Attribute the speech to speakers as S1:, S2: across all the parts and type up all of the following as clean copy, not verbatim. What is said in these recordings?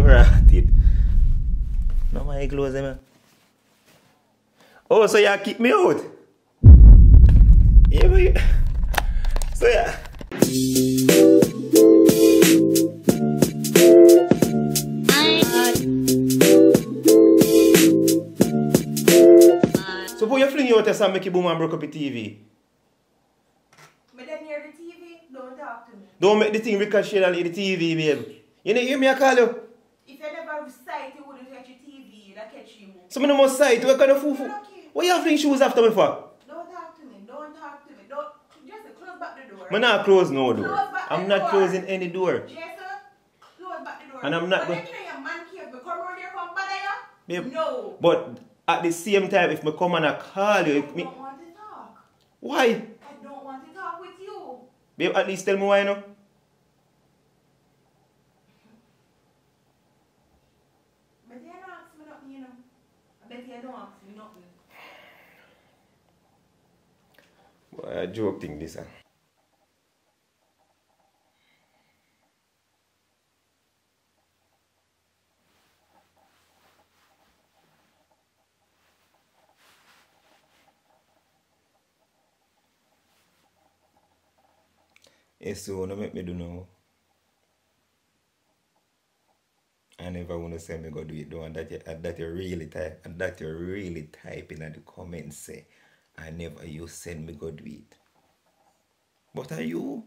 S1: Rotted. No my clothes, man. Oh, so you kick me out? Yeah, but you... So yeah. So boy, you fling you out and make your boom and broke up your TV?
S2: But then near the TV, don't talk to me.
S1: Don't make the thing ricochet on the TV, babe. You didn't hear me I call you?
S2: If you never recite, you wouldn't catch your TV, you'd catch you.
S1: So I don't must sight, what kind of fool? What you have fling shoes after me for?
S2: Don't talk to me, don't talk to me. Don't, just close back the door.
S1: I'm not close no door. I'm not
S2: door.
S1: closing any door.
S2: Jason, close back the door.
S1: And I'm not
S2: going. But then you know your man cave, but come around here from bother you?
S1: Babe,
S2: no.
S1: But at the same time, if I come and I call you,
S2: I don't want to talk.
S1: Why?
S2: I don't want to talk with you.
S1: Babe, at least tell me why no?
S2: But you don't ask me nothing, you know. I bet you don't ask me nothing.
S1: Boy, I joke thing this, huh? Yes, so no make me do no. I never want to say me go do it though, and that you really type, and that you really type in the comments say, I never you send me go do it. But are you?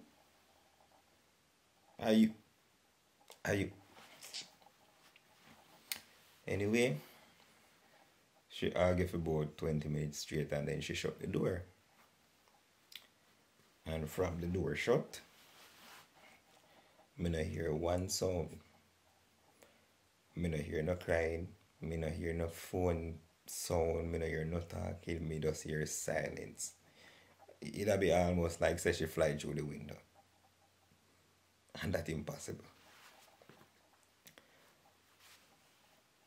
S1: Anyway, she argued for about 20 minutes straight and then she shut the door. And from the door shut, I don't hear one sound. I don't hear no crying. I don't hear no phone sound. I don't hear no talking. I just hear silence. It'll be almost like say she fly through the window. And that's impossible.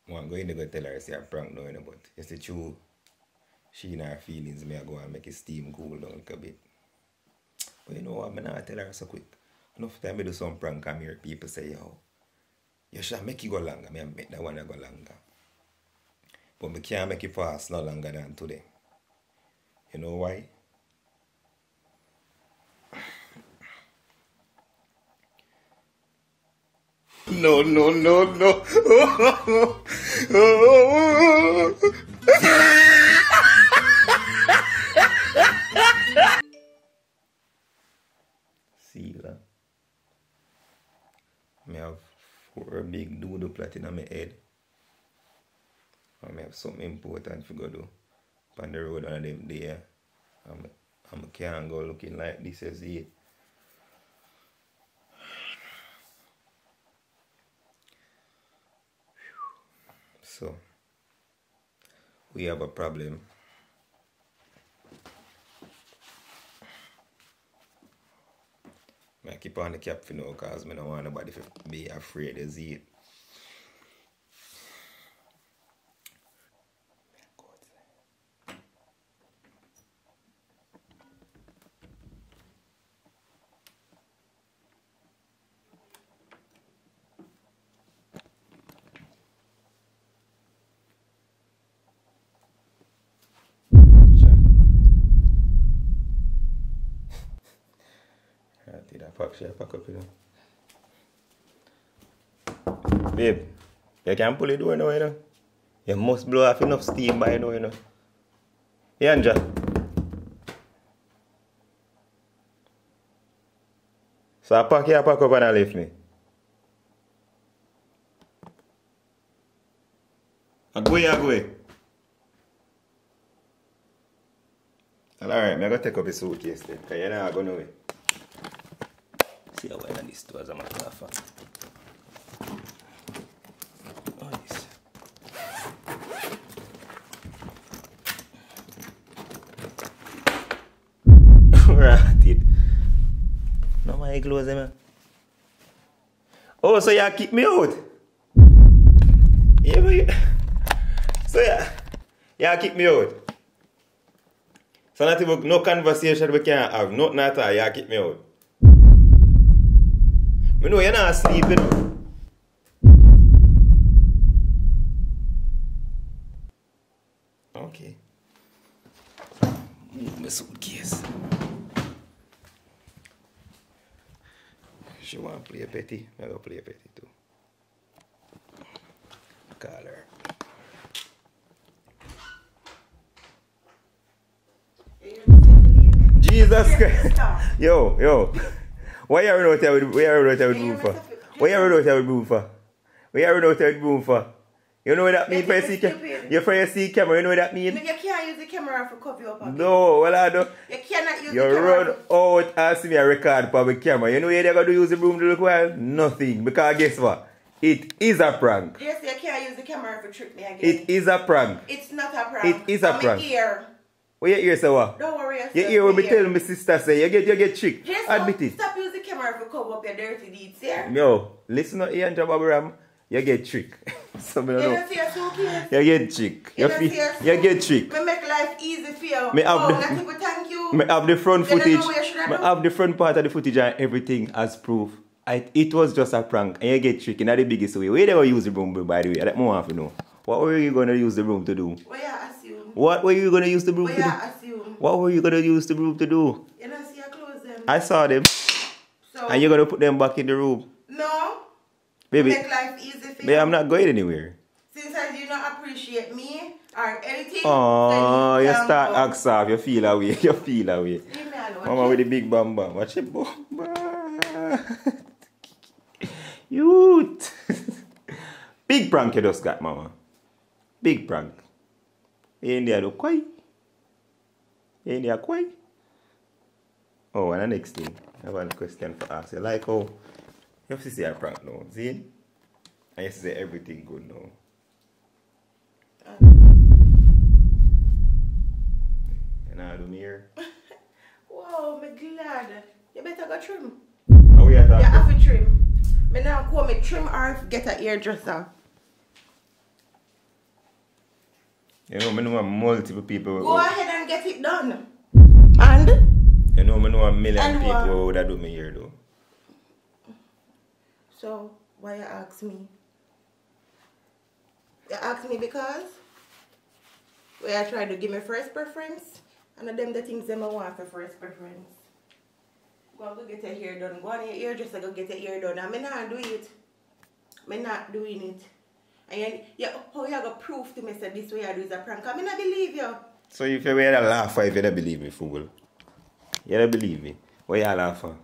S1: I'm going to go tell her say I prank now, but it's the true. She in her feelings, I go and make it steam cool down a bit. But you know what, I'm not tell her so quick. Enough time I do some prank and hear people say, yo, you should make it go longer. I make that one go longer. But I can't make it fast no longer than today. You know why? No. See that? I have 4 big doodle plot in my head. I have something important to go do. On the road one of them there. I can't go looking like this as it. So, we have a problem. I keep on the cap for now because I don't want nobody to be afraid of it. Pack up, you know. Babe, you can pull the door now, you know. You must blow off enough steam by now, you know. Yeah, Anja. So I pack up and I leave me. I go. Alright, I'm going to take up the suitcase then, because you're not going away. See how I this too as a matter of fact. Oh, yes. Rotted. No my clothes, man. Oh, so you kick me out? Yeah, but you... So you kick me out? So not even no conversation we can't have, nothing at all, you kick me out. I know you're not sleeping. want to play petty. I'm going to play petty too. Call her. Jesus Christ. Yo. Why are you out here with boom for? Why are you out here with boom for? Why are you out here with boom for? You know what that means for your camera? You're for your see camera, you know what that means?
S2: You can't use the camera for cover up.
S1: No, well I don't.
S2: You cannot use
S1: you
S2: the camera.
S1: You run out and see me a record for the camera. You know what they're going to use the broom to look well? Nothing. Because guess what? It is a prank.
S2: Yes, you can't use the camera for trick me again.
S1: It is a prank.
S2: It's not a prank.
S1: It is a prank.
S2: My ear.
S1: What your ear say what?
S2: Don't worry yourself.
S1: Your ear will be telling my sister say you get tricked.
S2: Just
S1: admit it.
S2: Stop using the camera for cover up your dirty deeds, yeah?
S1: No, listen to Ian Jababaram. You get tricked. So I don't know.
S2: You see a suitcase?
S1: You get tricked. You get tricked.
S2: Me make life easy for you. Thank you.
S1: Me have the front footage.
S2: Me
S1: have the front part of the footage and everything as proof. It was just a prank and you get tricked in the biggest way. Where they going to use the broom, by the way? I don't want to know. What were you going to use the broom to do?
S2: What you assume?
S1: What were you going to use the broom to do?
S2: Assume?
S1: What were you going to use the broom to do?
S2: You don't see your clothes them.
S1: I saw them.
S2: So,
S1: and you're going to put them back in the room?
S2: No.
S1: Baby,
S2: make life easy for you.
S1: Baby, I'm not going anywhere.
S2: Since I do not appreciate me or anything.
S1: Oh, you start ask off. You feel away. You feel away.
S2: Leave me alone.
S1: Mama with the big bam bam. Watch it, boom. Youth. Big prank you just got, mama. Big prank. You in there do quiet. You in there quiet. Oh, and the next thing. I have a question for ask you. Like how you have to say a prank now, see? And you have to say everything good now. You know how to do me here?
S2: Wow, I'm glad. You better go trim.
S1: How we are talking?
S2: You have to trim. Me now call me trim or get a hairdresser.
S1: You know, I know multiple people.
S2: Go ahead and get it done. And?
S1: You know, I know a million people who would do me here though.
S2: So, why you ask me? You ask me because where I try to give me first preference and them the things them I want for first preference. Go and go get your hair done. Go on your ear just go get your hair done. And I'm not doing it. I'm not doing it. And how you got proof to me say this way I do is a prank? I not believe you.
S1: So if you wear a laugh if you don't believe me, fool. You don't believe me. Why you laugh for?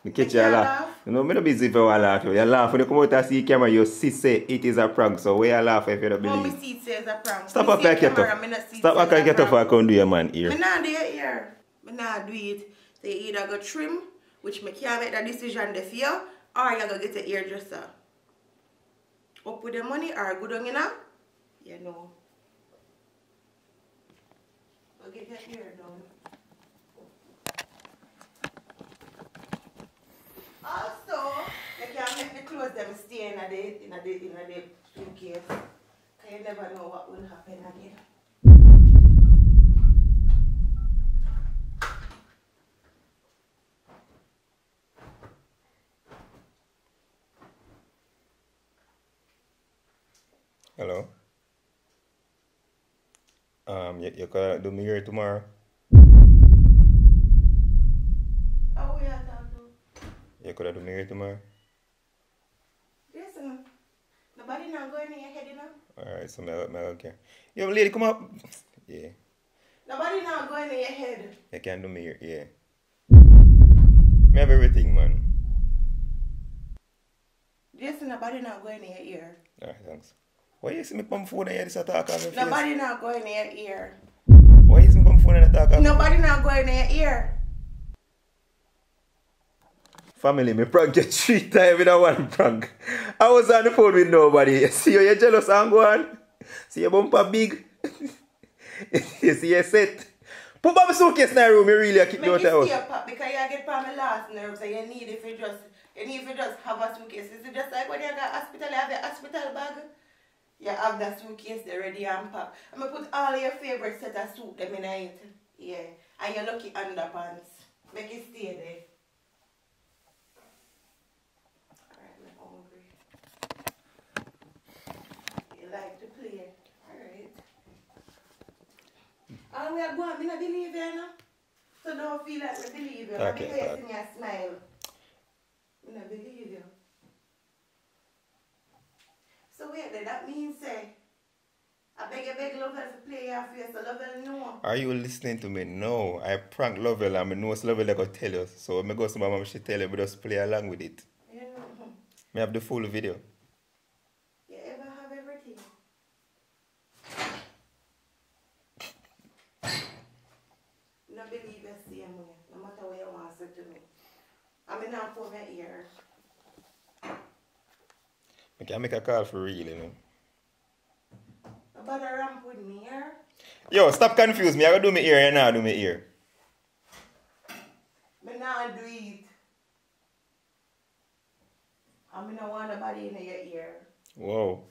S1: Me catch you laugh. You know, I'm not busy if you laugh. You laugh when you come out and see the camera, you see say it is a prank. So why you laugh if you don't believe?
S2: Oh, me see it says a prank.
S1: Stop acting like you're tough. Stop acting like you're tough I can't do your man ear.
S2: I not do your ear. I not do it. So you either go trim, which me can't make that decision this year, or you go get a hairdresser. Up with the money or good on you know? You know. Go get your hair done. Also, you can make the clothes them stay in the suitcase. Because you never know what will happen again.
S1: Hello? You can do me here tomorrow?
S2: Oh, we are talking.
S1: You could do me here tomorrow?
S2: Listen, nobody now going in your head, you know?
S1: Alright, so I'm okay. Yo, lady, come up. Yeah.
S2: Nobody now going in your head.
S1: You can do me here, yeah. Me have everything, man.
S2: Listen, nobody now going in your ear.
S1: Alright, thanks. Why you see me pump phone and you just attack on my face?
S2: Nobody now going in your ear.
S1: Why you see me pump phone and attack on
S2: Nobody now going in your ear.
S1: Family, me prank you 3 times in a one prank. I was on the phone with nobody. See you're jealous and go on. See your bumper big. You see your set. Put my suitcase in the room, you really keep me out of the house.
S2: Make it stay up, because you get on my last nerve, so you need if you just have a suitcase. It's just like when you got hospital, you have a hospital bag. You have that suitcase there ready and packed. I'm going to put all your favorite set of suit them in it. Yeah. And your lucky underpants. Make it stay there. Alright, I'm hungry. You like to play. Alright. And we are going, I don't believe you, no? So don't feel like we believe you.
S1: Okay,
S2: I'm facing your smile. I don't believe you. So wait, that means say, I beg Lovell to play your face, so Lovell know.
S1: Are you listening to me? No. I prank Lovell and I know Lovell they go tell you. So when I go to my mom, she tell you, but just play along with it.
S2: You know.
S1: I have the full video.
S2: You ever have everything? No believe you see me, no matter what you want to do. I mean, not for my ear.
S1: I can make a call for real, you know.
S2: About a ramp with me here?
S1: Yo, stop confuse me. I gotta do my ear, you know, do my ear.
S2: Me not do it. I mean, I want nobody in your ear.
S1: Whoa.